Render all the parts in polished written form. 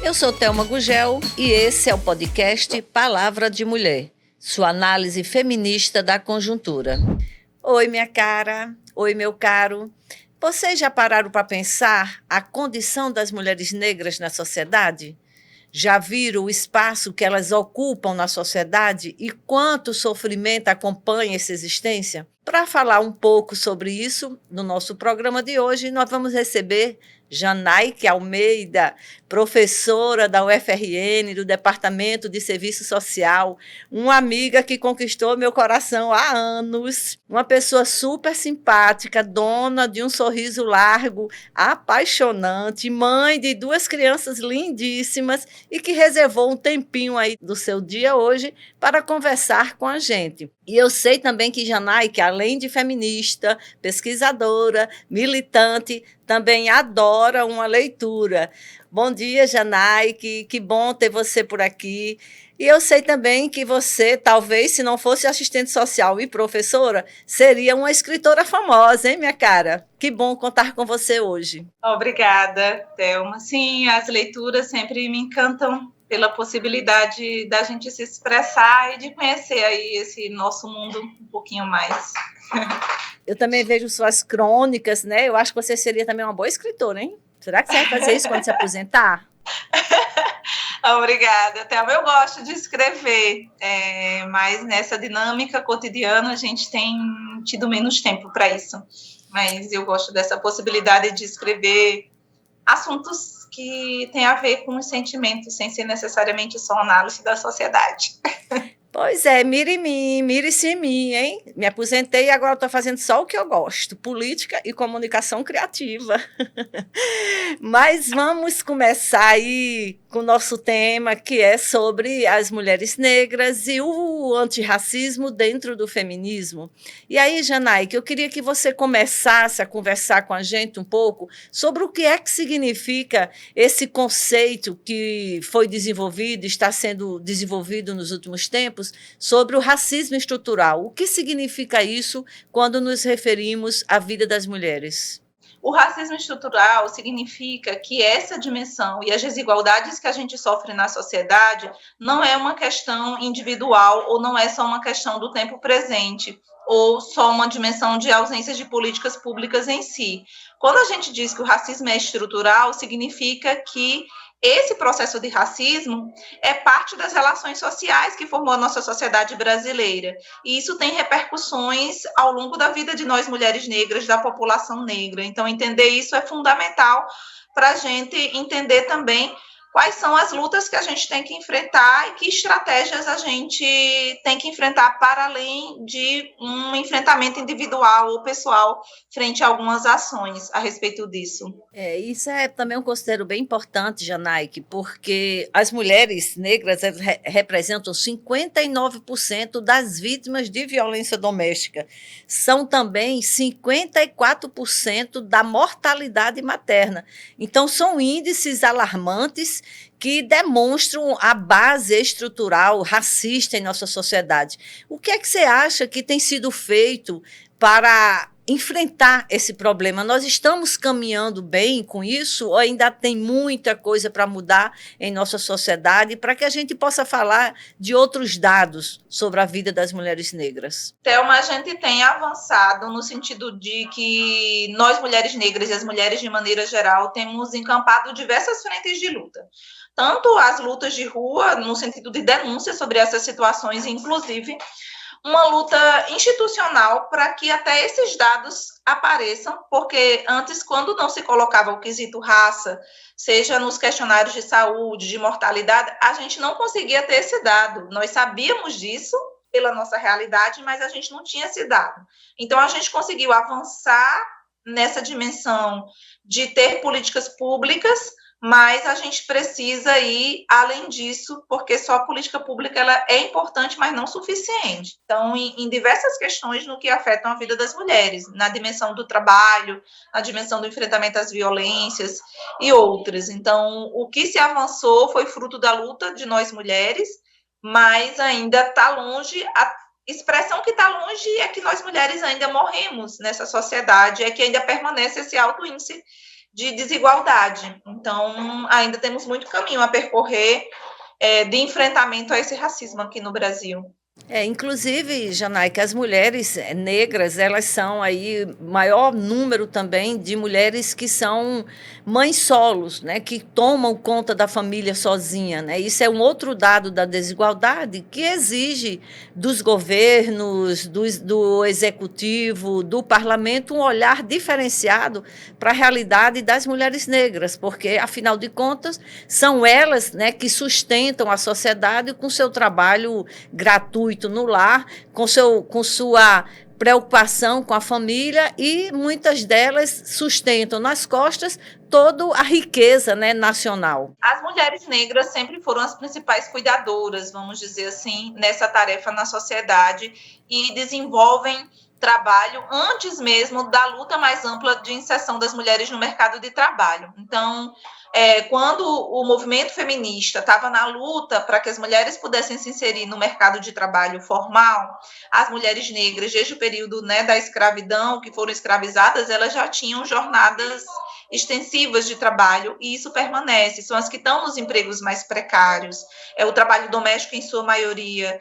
Eu sou Thelma Gugel e esse é o podcast Palavra de Mulher, sua análise feminista da conjuntura. Oi, minha cara. Oi, meu caro. Vocês já pararam para pensar a condição das mulheres negras na sociedade? Já viram o espaço que elas ocupam na sociedade e quanto sofrimento acompanha essa existência? Para falar um pouco sobre isso, no nosso programa de hoje, nós vamos receber Janaíque Almeida, professora da UFRN, do Departamento de Serviço Social, uma amiga que conquistou meu coração há anos, uma pessoa super simpática, dona de um sorriso largo, apaixonante, mãe de 2 crianças lindíssimas e que reservou um tempinho aí do seu dia hoje para conversar com a gente. E eu sei também que Janaíque, além de feminista, pesquisadora, militante, também adora uma leitura. Bom dia, Janaíque, que bom ter você por aqui. E eu sei também que você, talvez, se não fosse assistente social e professora, seria uma escritora famosa, hein, minha cara? Que bom contar com você hoje. Obrigada, Thelma. Sim, as leituras sempre me encantam pela possibilidade da gente se expressar e de conhecer aí esse nosso mundo um pouquinho mais. Eu também vejo suas crônicas, né? Eu acho que você seria também uma boa escritora, hein? Será que você vai fazer isso quando se aposentar? Obrigada, Thelma. Eu gosto de escrever, mas nessa dinâmica cotidiana a gente tem tido menos tempo para isso. Mas eu gosto dessa possibilidade de escrever assuntos que têm a ver com os sentimentos, sem ser necessariamente só análise da sociedade. Pois é, mire em mim, mire-se em mim, hein? Me aposentei e agora estou fazendo só o que eu gosto, política e comunicação criativa. Mas vamos começar aí com o nosso tema, que é sobre as mulheres negras e o antirracismo dentro do feminismo. E aí, Janaíque, eu queria que você começasse a conversar com a gente um pouco sobre o que é que significa esse conceito que foi desenvolvido, está sendo desenvolvido nos últimos tempos, sobre o racismo estrutural. O que significa isso quando nos referimos à vida das mulheres? O racismo estrutural significa que essa dimensão e as desigualdades que a gente sofre na sociedade não é uma questão individual ou não é só uma questão do tempo presente ou só uma dimensão de ausência de políticas públicas em si. Quando a gente diz que o racismo é estrutural, significa que esse processo de racismo é parte das relações sociais que formou a nossa sociedade brasileira. E isso tem repercussões ao longo da vida de nós, mulheres negras, da população negra. Então, entender isso é fundamental para a gente entender também quais são as lutas que a gente tem que enfrentar e que estratégias a gente tem que enfrentar para além de um enfrentamento individual ou pessoal frente a algumas ações a respeito disso. Isso é também um considero bem importante, Janaíque, porque as mulheres negras representam 59% das vítimas de violência doméstica. São também 54% da mortalidade materna. Então, são índices alarmantes que demonstram a base estrutural racista em nossa sociedade. O que é que você acha que tem sido feito para enfrentar esse problema? Nós estamos caminhando bem com isso ou ainda tem muita coisa para mudar em nossa sociedade para que a gente possa falar de outros dados sobre a vida das mulheres negras? Thelma, a gente tem avançado no sentido de que nós, mulheres negras e as mulheres de maneira geral, temos encampado diversas frentes de luta. Tanto as lutas de rua, no sentido de denúncia sobre essas situações, inclusive uma luta institucional para que até esses dados apareçam, porque antes, quando não se colocava o quesito raça, seja nos questionários de saúde, de mortalidade, a gente não conseguia ter esse dado. Nós sabíamos disso pela nossa realidade, mas a gente não tinha esse dado. Então, a gente conseguiu avançar nessa dimensão de ter políticas públicas, mas a gente precisa ir além disso, porque só a política pública ela é importante, mas não suficiente. Então, em diversas questões no que afetam a vida das mulheres, na dimensão do trabalho, na dimensão do enfrentamento às violências e outras. Então, o que se avançou foi fruto da luta de nós mulheres, mas ainda está longe. A expressão que está longe é que nós mulheres ainda morremos nessa sociedade, é que ainda permanece esse alto índice de desigualdade. Então, ainda temos muito caminho a percorrer de enfrentamento a esse racismo aqui no Brasil. Inclusive, Janai, as mulheres negras, elas são aí maior número também de mulheres que são mães solos, né, que tomam conta da família sozinha, né? Isso é um outro dado da desigualdade que exige dos governos, do executivo, do parlamento um olhar diferenciado para a realidade das mulheres negras, porque afinal de contas são elas, né, que sustentam a sociedade com seu trabalho gratuito no lar, com sua preocupação com a família, e muitas delas sustentam nas costas toda a riqueza, né, nacional. As mulheres negras sempre foram as principais cuidadoras, vamos dizer assim, nessa tarefa na sociedade, e desenvolvem trabalho antes mesmo da luta mais ampla de inserção das mulheres no mercado de trabalho. Então, quando o movimento feminista estava na luta para que as mulheres pudessem se inserir no mercado de trabalho formal, as mulheres negras, desde o período, né, da escravidão, que foram escravizadas, elas já tinham jornadas extensivas de trabalho, e isso permanece, são as que estão nos empregos mais precários, o trabalho doméstico em sua maioria,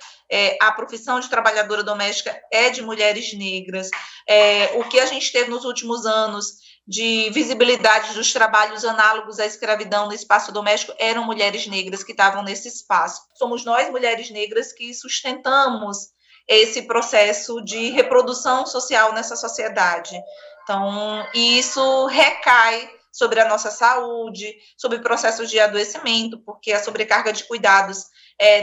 a profissão de trabalhadora doméstica é de mulheres negras, o que a gente teve nos últimos anos de visibilidade dos trabalhos análogos à escravidão no espaço doméstico eram mulheres negras que estavam nesse espaço. Somos nós, mulheres negras, que sustentamos esse processo de reprodução social nessa sociedade. Então, isso recai sobre a nossa saúde, sobre processos de adoecimento, porque a sobrecarga de cuidados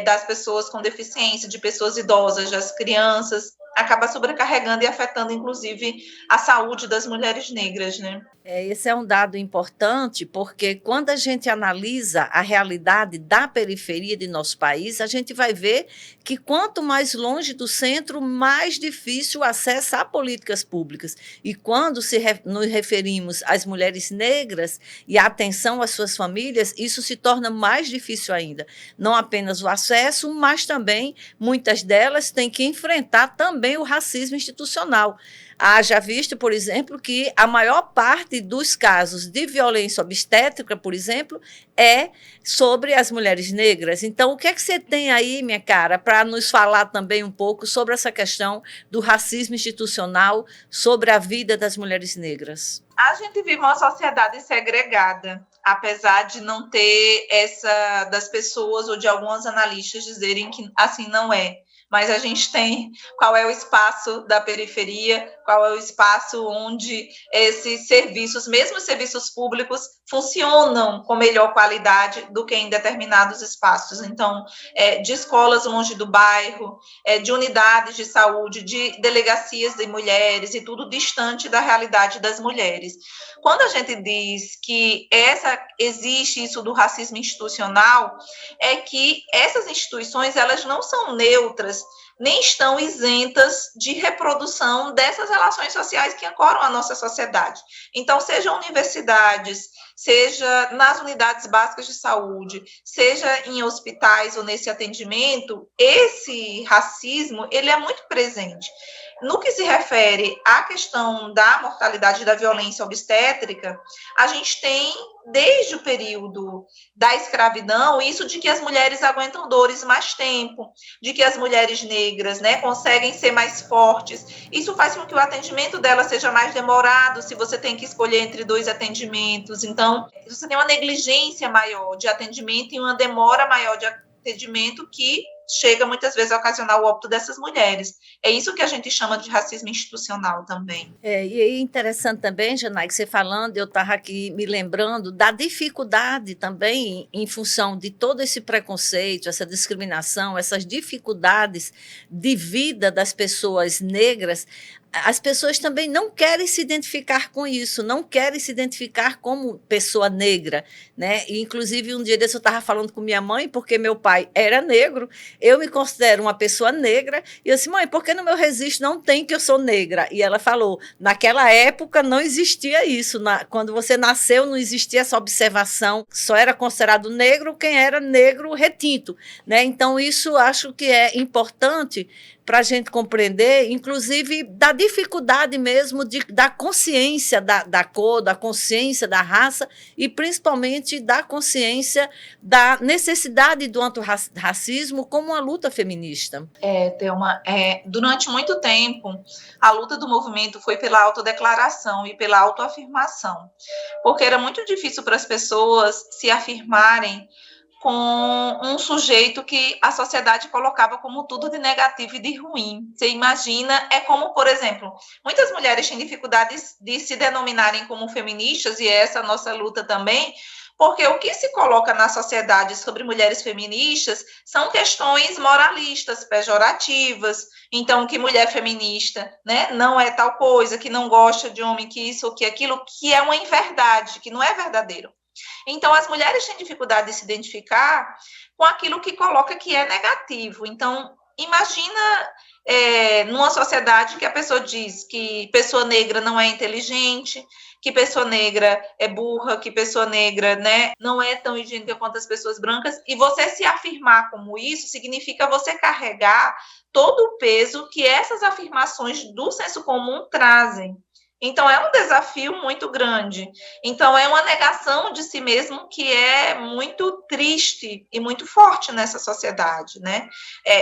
das pessoas com deficiência, de pessoas idosas, das crianças, acaba sobrecarregando e afetando, inclusive, a saúde das mulheres negras, né? Esse é um dado importante, porque quando a gente analisa a realidade da periferia de nosso país, a gente vai ver que quanto mais longe do centro, mais difícil o acesso a políticas públicas. E quando nos referimos às mulheres negras e a atenção às suas famílias, isso se torna mais difícil ainda. Não apenas o acesso, mas também muitas delas têm que enfrentar também o racismo institucional. Haja visto, por exemplo, que a maior parte dos casos de violência obstétrica, por exemplo, é sobre as mulheres negras. Então, o que é que você tem aí, minha cara, para nos falar também um pouco sobre essa questão do racismo institucional, sobre a vida das mulheres negras? A gente vive uma sociedade segregada, apesar de não ter essa das pessoas ou de alguns analistas dizerem que assim não é. Mas a gente tem qual é o espaço da periferia, qual é o espaço onde esses serviços, mesmo os serviços públicos, funcionam com melhor qualidade do que em determinados espaços. Então, de escolas longe do bairro, de unidades de saúde, de delegacias de mulheres e tudo distante da realidade das mulheres. Quando a gente diz que existe isso do racismo institucional, é que essas instituições elas não são neutras, nem estão isentas de reprodução dessas relações sociais que ancoram a nossa sociedade. Então, seja universidades, seja nas unidades básicas de saúde, seja em hospitais ou nesse atendimento, esse racismo ele é muito presente. No que se refere à questão da mortalidade e da violência obstétrica, a gente tem, desde o período da escravidão, isso de que as mulheres aguentam dores mais tempo, de que as mulheres negras, né, conseguem ser mais fortes. Isso faz com que o atendimento dela seja mais demorado, se você tem que escolher entre 2 atendimentos. Então, você tem uma negligência maior de atendimento e uma demora maior de atendimento que chega muitas vezes a ocasionar o óbito dessas mulheres. É isso que a gente chama de racismo institucional também. E é interessante também, Janai, que você falando, eu estava aqui me lembrando da dificuldade também, em função de todo esse preconceito, essa discriminação, essas dificuldades de vida das pessoas negras. As pessoas também não querem se identificar com isso, não querem se identificar como pessoa negra, né? E, inclusive, um dia desse eu estava falando com minha mãe, porque meu pai era negro, eu me considero uma pessoa negra, e eu disse, mãe, por que no meu registro não tem que eu sou negra? E ela falou, naquela época não existia isso, quando você nasceu não existia essa observação, só era considerado negro quem era negro retinto, né? Então, isso acho que é importante para a gente compreender, inclusive, da dificuldade mesmo da consciência da cor, da consciência da raça e, principalmente, da consciência da necessidade do antirracismo como uma luta feminista. Thelma, durante muito tempo, a luta do movimento foi pela autodeclaração e pela autoafirmação, porque era muito difícil para as pessoas se afirmarem com um sujeito que a sociedade colocava como tudo de negativo e de ruim. Você imagina, é como, por exemplo, muitas mulheres têm dificuldades de se denominarem como feministas, e essa é a nossa luta também, porque o que se coloca na sociedade sobre mulheres feministas são questões moralistas, pejorativas. Então, que mulher feminista, né, não é tal coisa, que não gosta de homem, que isso ou que aquilo, que é uma inverdade, que não é verdadeiro. Então, as mulheres têm dificuldade de se identificar com aquilo que coloca que é negativo. Então, imagina numa sociedade que a pessoa diz que pessoa negra não é inteligente, que pessoa negra é burra, que pessoa negra, né, não é tão higiênica quanto as pessoas brancas, e você se afirmar como isso significa você carregar todo o peso que essas afirmações do senso comum trazem. Então, é um desafio muito grande. Então, é uma negação de si mesmo que é muito triste e muito forte nessa sociedade, né?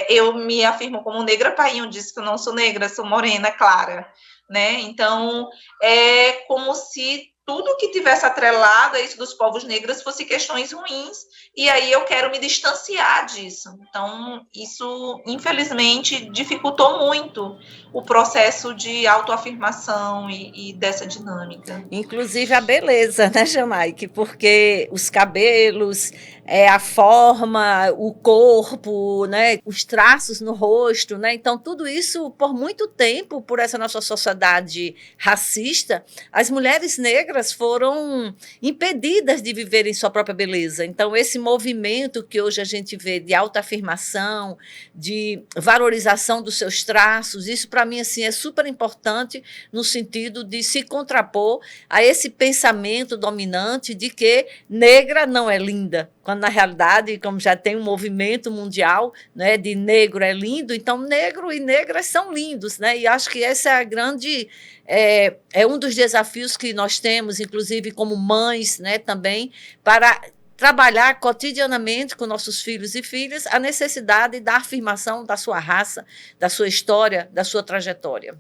Eu me afirmo como negra, Painho disse que eu não sou negra, sou morena, clara, né? Então, é como se tudo que tivesse atrelado a isso dos povos negros fosse questões ruins, e aí eu quero me distanciar disso. Então, isso, infelizmente, dificultou muito o processo de autoafirmação e dessa dinâmica. Inclusive a beleza, né, Jamaica? Porque os cabelos, a forma, o corpo, né, os traços no rosto, né? Então, tudo isso, por muito tempo, por essa nossa sociedade racista, as mulheres negras foram impedidas de viverem sua própria beleza. Então, esse movimento que hoje a gente vê de autoafirmação, de valorização dos seus traços, isso, para mim, assim, é super importante no sentido de se contrapor a esse pensamento dominante de que negra não é linda, quando na realidade, como já tem um movimento mundial, né, de negro é lindo, então negro e negras são lindos, né? E acho que essa é a grande é um dos desafios que nós temos, inclusive como mães, né, também, para trabalhar cotidianamente com nossos filhos e filhas a necessidade da afirmação da sua raça, da sua história, da sua trajetória.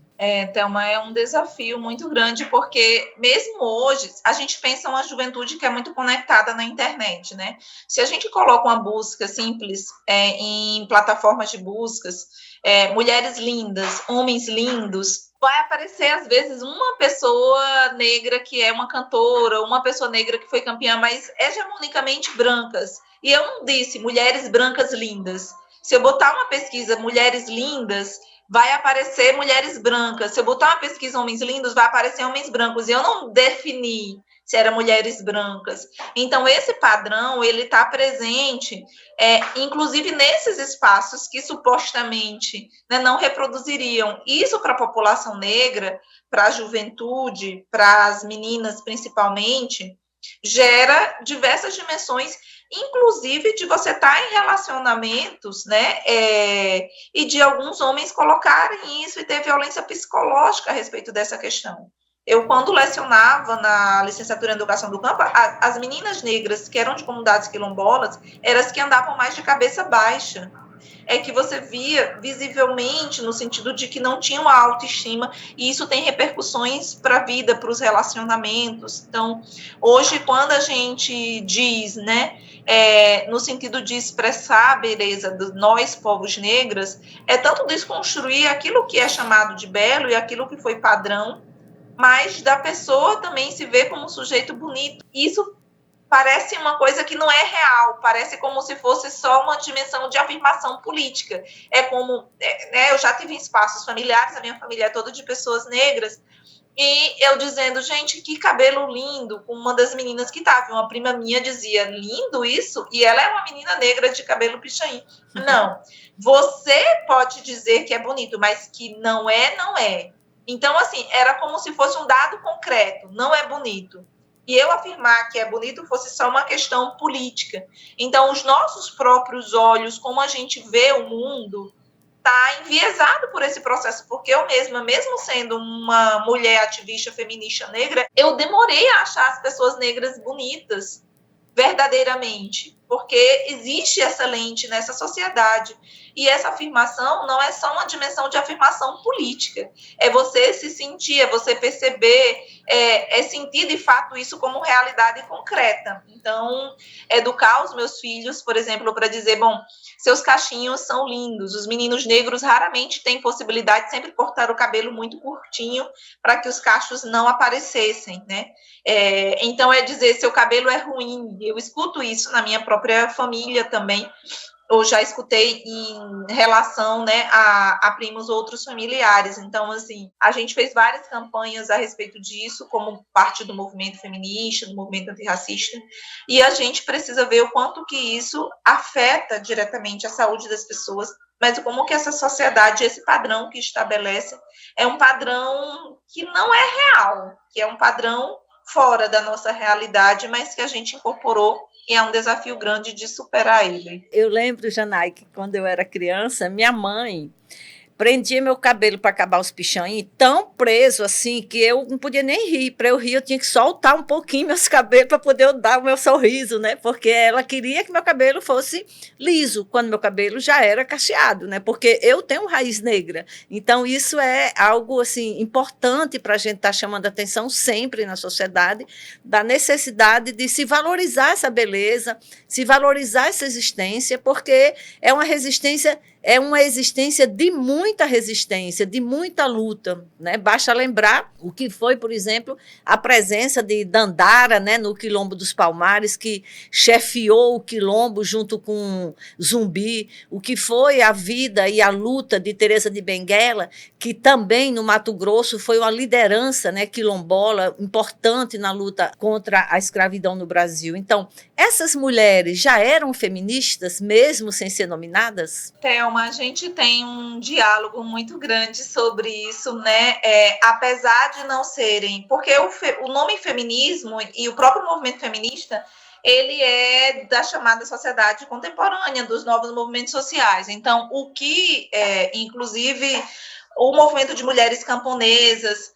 Thelma, é um desafio muito grande, porque mesmo hoje, a gente pensa uma juventude que é muito conectada na internet, né? Se a gente coloca uma busca simples em plataformas de buscas, mulheres lindas, homens lindos, vai aparecer, às vezes, uma pessoa negra que é uma cantora, uma pessoa negra que foi campeã, mas hegemonicamente brancas. E eu não disse mulheres brancas lindas. Se eu botar uma pesquisa mulheres lindas, vai aparecer mulheres brancas. Se eu botar uma pesquisa homens lindos, vai aparecer homens brancos. E eu não defini se eram mulheres brancas. Então, esse padrão, ele está presente, inclusive nesses espaços que supostamente, né, não reproduziriam. Isso para a população negra, para a juventude, para as meninas principalmente, gera diversas dimensões, inclusive de você estar em relacionamentos, né, e de alguns homens colocarem isso e ter violência psicológica a respeito dessa questão. Eu, quando lecionava na licenciatura em Educação do Campo, as meninas negras que eram de comunidades quilombolas eram as que andavam mais de cabeça baixa. É que você via visivelmente no sentido de que não tinham autoestima, e isso tem repercussões para a vida, para os relacionamentos. Então, hoje, quando a gente diz, né, no sentido de expressar a beleza de nós, povos negros, é tanto desconstruir aquilo que é chamado de belo e aquilo que foi padrão, mas da pessoa também se ver como um sujeito bonito. Isso parece uma coisa que não é real, parece como se fosse só uma dimensão de afirmação política. É como, né, eu já tive espaços familiares, a minha família é toda de pessoas negras, e eu dizendo, gente, que cabelo lindo, com uma das meninas que estava, uma prima minha dizia, lindo isso? E ela é uma menina negra de cabelo pichain. Não, você pode dizer que é bonito, mas que não é, não é. Então, assim, era como se fosse um dado concreto, não é bonito. E eu afirmar que é bonito fosse só uma questão política. Então, os nossos próprios olhos, como a gente vê o mundo, está enviesado por esse processo, porque eu mesma, mesmo sendo uma mulher ativista feminista negra, eu demorei a achar as pessoas negras bonitas, verdadeiramente, porque existe essa lente nessa sociedade. E essa afirmação não é só uma dimensão de afirmação política, é você se sentir, é você perceber, é sentir de fato isso como realidade concreta. Então, educar os meus filhos, por exemplo, para dizer, bom, seus cachinhos são lindos, os meninos negros raramente têm possibilidade de sempre cortar o cabelo muito curtinho para que os cachos não aparecessem, né? Então, dizer, seu cabelo é ruim. Eu escuto isso na minha própria família também, ou já escutei em relação, né, a primos ou outros familiares. Então, assim, a gente fez várias campanhas a respeito disso, como parte do movimento feminista, do movimento antirracista, e a gente precisa ver o quanto que isso afeta diretamente a saúde das pessoas, mas como que essa sociedade, esse padrão que estabelece, é um padrão que não é real, que é um padrão fora da nossa realidade, mas que a gente incorporou e é um desafio grande de superar ele. Eu lembro, Janai, que quando eu era criança, minha mãe prendia meu cabelo para acabar os pichões, tão preso assim que eu não podia nem rir. Para eu rir, eu tinha que soltar um pouquinho meus cabelos para poder dar o meu sorriso, né? Porque ela queria que meu cabelo fosse liso, quando meu cabelo já era cacheado, né? Porque eu tenho raiz negra. Então, isso é algo assim importante para a gente estar chamando a atenção sempre na sociedade, da necessidade de se valorizar essa beleza, se valorizar essa existência, porque é uma existência de muita resistência, de muita luta, né? Basta lembrar o que foi, por exemplo, a presença de Dandara, né, no Quilombo dos Palmares, que chefiou o quilombo junto com Zumbi, o que foi a vida e a luta de Teresa de Benguela, que também no Mato Grosso foi uma liderança, né, quilombola importante na luta contra a escravidão no Brasil. Então, essas mulheres já eram feministas, mesmo sem ser nominadas? Thelma, a gente tem um diálogo muito grande sobre isso, né? Apesar de não serem, porque o nome feminismo e o próprio movimento feminista, ele é da chamada sociedade contemporânea, dos novos movimentos sociais. Então, inclusive, o movimento de mulheres camponesas,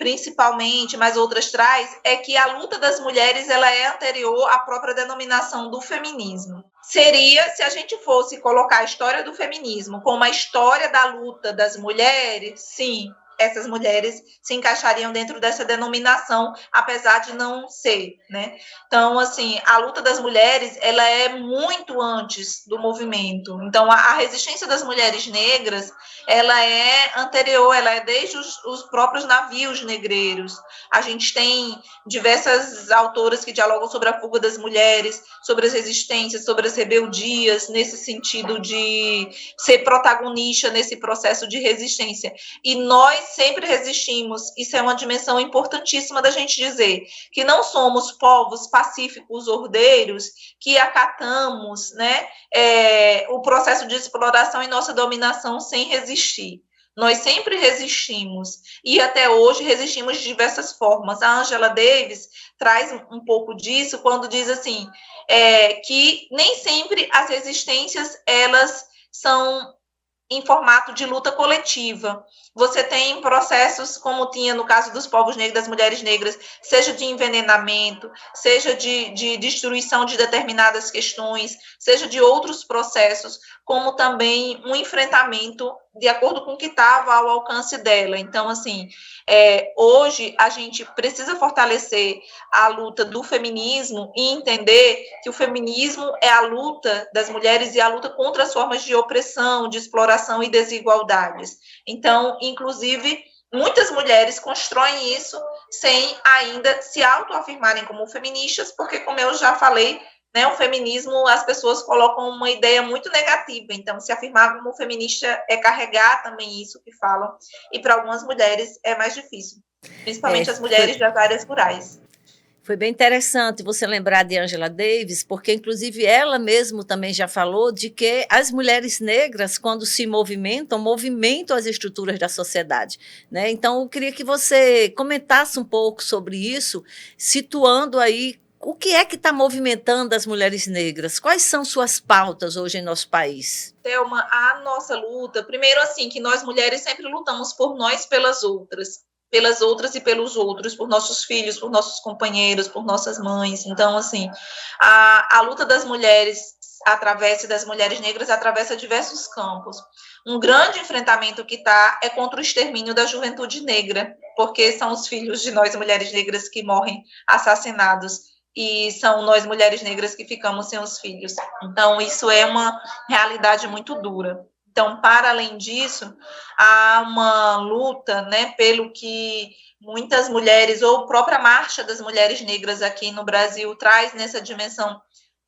principalmente, mas outras traz, é que a luta das mulheres ela é anterior à própria denominação do feminismo. Seria se a gente fosse colocar a história do feminismo como a história da luta das mulheres, sim, essas mulheres se encaixariam dentro dessa denominação, apesar de não ser, né? Então, assim, a luta das mulheres, ela é muito antes do movimento. Então, a resistência das mulheres negras, ela é anterior, ela é desde os próprios navios negreiros. A gente tem diversas autoras que dialogam sobre a fuga das mulheres, sobre as resistências, sobre as rebeldias, nesse sentido de ser protagonista nesse processo de resistência. E nós sempre resistimos. Isso é uma dimensão importantíssima da gente dizer, que não somos povos pacíficos, ordeiros, que acatamos, né, o processo de exploração e nossa dominação sem resistir. Nós sempre resistimos e até hoje resistimos de diversas formas. A Angela Davis traz um pouco disso quando diz assim, que nem sempre as resistências elas são em formato de luta coletiva. Você tem processos, como tinha no caso dos povos negros, das mulheres negras, seja de envenenamento, seja de destruição de determinadas questões, seja de outros processos, como também um enfrentamento de acordo com o que estava ao alcance dela. Então, assim, hoje a gente precisa fortalecer a luta do feminismo e entender que o feminismo é a luta das mulheres e a luta contra as formas de opressão, de exploração e desigualdades. Então, inclusive, muitas mulheres constroem isso sem ainda se autoafirmarem como feministas, porque, como eu já falei, né, o feminismo, as pessoas colocam uma ideia muito negativa. Então, se afirmar como feminista é carregar também isso que falam. E para algumas mulheres é mais difícil, principalmente as mulheres das áreas rurais. Foi bem interessante você lembrar de Angela Davis, porque, inclusive, ela mesma também já falou de que as mulheres negras, quando se movimentam as estruturas da sociedade, né? Então, eu queria que você comentasse um pouco sobre isso, situando aí O que é que está movimentando as mulheres negras? Quais são suas pautas hoje em nosso país? Thelma, a nossa luta, primeiro assim, que nós mulheres sempre lutamos por nós, pelas outras e pelos outros, por nossos filhos, por nossos companheiros, por nossas mães. Então, assim, a luta das mulheres das mulheres negras atravessa diversos campos. Um grande enfrentamento que está é contra o extermínio da juventude negra, porque são os filhos de nós mulheres negras que morrem assassinados e são nós mulheres negras que ficamos sem os filhos. Então, isso é uma realidade muito dura. Então, para além disso, há uma luta, né, pelo que muitas mulheres, ou a própria Marcha das Mulheres Negras aqui no Brasil, traz nessa dimensão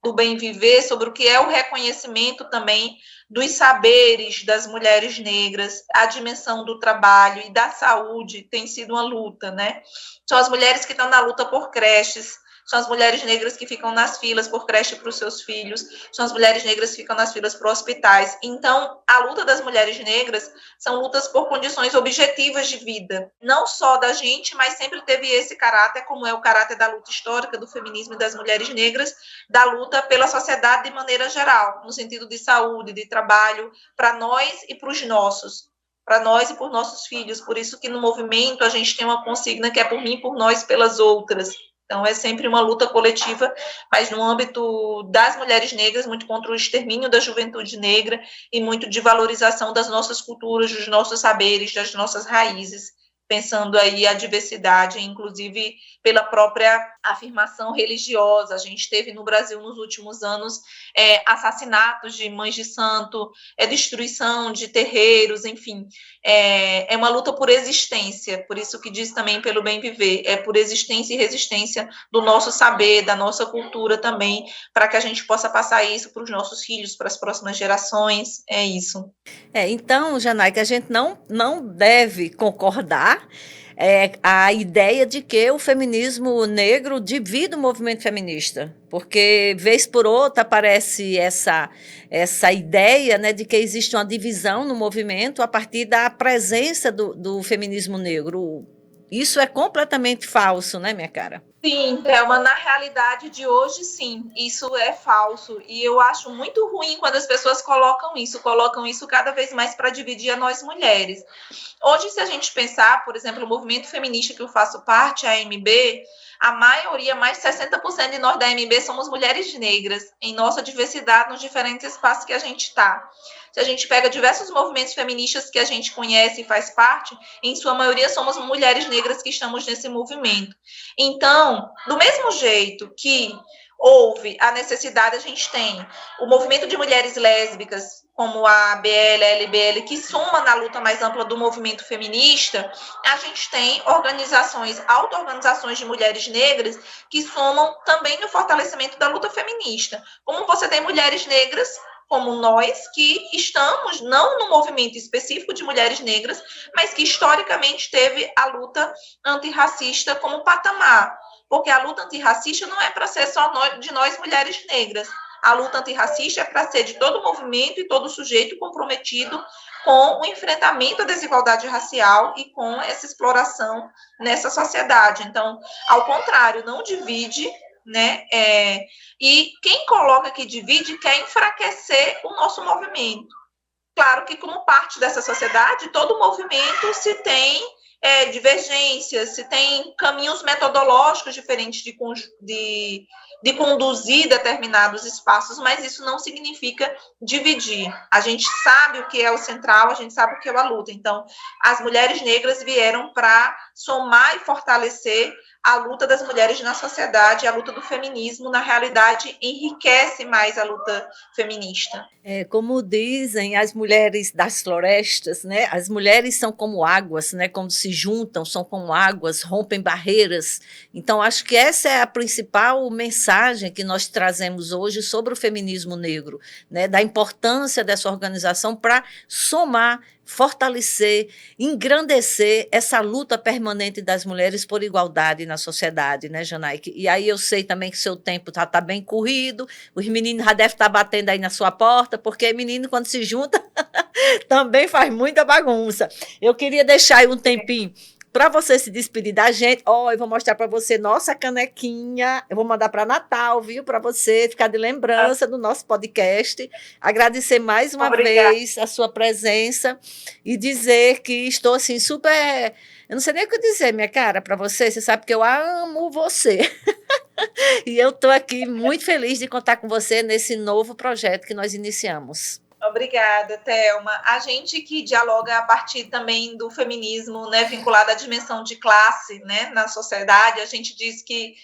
do bem viver, sobre o que é o reconhecimento também dos saberes das mulheres negras, a dimensão do trabalho e da saúde tem sido uma luta, né? São as mulheres que estão na luta por creches, são as mulheres negras que ficam nas filas por creche para os seus filhos, são as mulheres negras que ficam nas filas para hospitais. Então, a luta das mulheres negras são lutas por condições objetivas de vida, não só da gente, mas sempre teve esse caráter, como é o caráter da luta histórica do feminismo e das mulheres negras, da luta pela sociedade de maneira geral, no sentido de saúde, de trabalho, para nós e para os nossos. Para nós e por nossos filhos. Por isso que no movimento a gente tem uma consigna que é por mim, por nós, pelas outras. Então, é sempre uma luta coletiva, mas no âmbito das mulheres negras, muito contra o extermínio da juventude negra e muito de valorização das nossas culturas, dos nossos saberes, das nossas raízes, pensando aí a diversidade, inclusive pela própria afirmação religiosa. A gente teve no Brasil, nos últimos anos, assassinatos de mães de santo, destruição de terreiros, enfim. É uma luta por existência, por isso que diz também pelo bem viver, é por existência e resistência do nosso saber, da nossa cultura também, para que a gente possa passar isso para os nossos filhos, para as próximas gerações, é isso. Então, Janaíca, a gente não deve concordar a ideia de que o feminismo negro divide o movimento feminista, porque, vez por outra, aparece essa ideia, né, de que existe uma divisão no movimento a partir da presença do feminismo negro. Isso é completamente falso, né, minha cara? Sim, Thelma, na realidade de hoje, sim, isso é falso. E eu acho muito ruim quando as pessoas colocam isso cada vez mais para dividir a nós mulheres. Hoje, se a gente pensar, por exemplo, o movimento feminista que eu faço parte, a AMB, a maioria, mais de 60% de nós da AMB somos mulheres negras, em nossa diversidade, nos diferentes espaços que a gente está. Se a gente pega diversos movimentos feministas que a gente conhece e faz parte, em sua maioria somos mulheres negras que estamos nesse movimento. Então, do mesmo jeito que houve a necessidade, a gente tem o movimento de mulheres lésbicas, como a BL, a LBL, que soma na luta mais ampla do movimento feminista, a gente tem organizações, auto-organizações de mulheres negras que somam também no fortalecimento da luta feminista. Como você tem mulheres negras como nós, que estamos não no movimento específico de mulheres negras, mas que historicamente teve a luta antirracista como patamar, porque a luta antirracista não é para ser só de nós mulheres negras, a luta antirracista é para ser de todo movimento e todo sujeito comprometido com o enfrentamento à desigualdade racial e com essa exploração nessa sociedade. Então, ao contrário, não divide, né? E quem coloca que divide quer enfraquecer o nosso movimento. Claro que, como parte dessa sociedade, todo movimento se tem divergências, se tem caminhos metodológicos diferentes de conduzir determinados espaços, mas isso não significa dividir. A gente sabe o que é o central, a gente sabe o que é a luta. Então, as mulheres negras vieram para somar e fortalecer a luta das mulheres na sociedade, a luta do feminismo, na realidade, enriquece mais a luta feminista. Como dizem as mulheres das florestas, né? As mulheres são como águas, né? Quando se juntam, são como águas, rompem barreiras. Então, acho que essa é a principal mensagem que nós trazemos hoje sobre o feminismo negro, né? Da importância dessa organização para somar, fortalecer, engrandecer essa luta permanente das mulheres por igualdade na sociedade, né, Janaíque? E aí eu sei também que seu tempo tá bem corrido, os meninos já devem estar batendo aí na sua porta, porque menino, quando se junta, também faz muita bagunça. Eu queria deixar aí um tempinho para você se despedir da gente, eu vou mostrar para você nossa canequinha, eu vou mandar para Natal, viu, para você ficar de lembrança do nosso podcast. Agradecer mais uma vez a sua presença e dizer que estou assim super, eu não sei nem o que dizer, minha cara, para você. Você sabe que eu amo você. E eu estou aqui muito feliz de contar com você nesse novo projeto que nós iniciamos. Obrigada, Thelma. A gente que dialoga a partir também do feminismo, né, vinculado à dimensão de classe, né, na sociedade, a gente diz que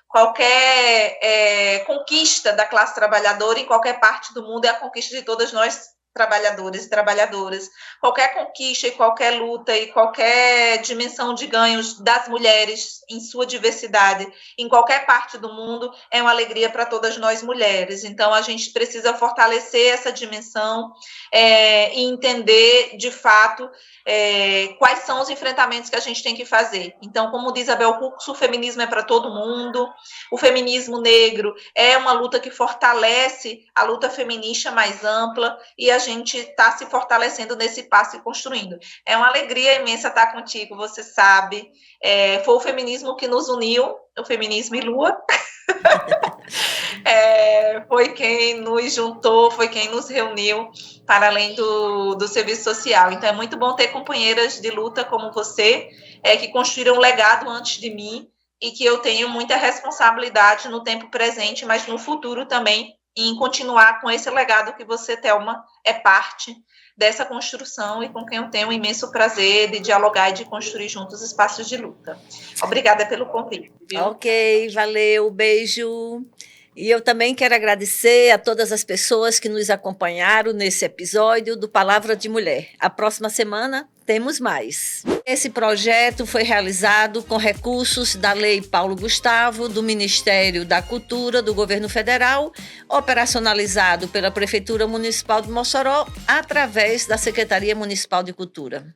qualquer conquista da classe trabalhadora em qualquer parte do mundo é a conquista de todas nós, trabalhadores e trabalhadoras. Qualquer conquista e qualquer luta e qualquer dimensão de ganhos das mulheres em sua diversidade em qualquer parte do mundo é uma alegria para todas nós mulheres. Então, a gente precisa fortalecer essa dimensão e entender, de fato, quais são os enfrentamentos que a gente tem que fazer. Então, como diz a Bell Hooks, o feminismo é para todo mundo, o feminismo negro é uma luta que fortalece a luta feminista mais ampla e a gente está se fortalecendo nesse passo e construindo. É uma alegria imensa estar contigo, você sabe. Foi o feminismo que nos uniu, o feminismo e Lua. Foi quem nos juntou, foi quem nos reuniu para além do serviço social. Então, é muito bom ter companheiras de luta como você, que construíram um legado antes de mim e que eu tenho muita responsabilidade no tempo presente, mas no futuro também, em continuar com esse legado que você, Thelma, é parte dessa construção e com quem eu tenho um imenso prazer de dialogar e de construir juntos espaços de luta. Obrigada pelo convite. Viu? Ok, valeu, beijo. E eu também quero agradecer a todas as pessoas que nos acompanharam nesse episódio do Palavra de Mulher. A próxima semana temos mais. Esse projeto foi realizado com recursos da Lei Paulo Gustavo, do Ministério da Cultura do Governo Federal, operacionalizado pela Prefeitura Municipal de Mossoró, através da Secretaria Municipal de Cultura.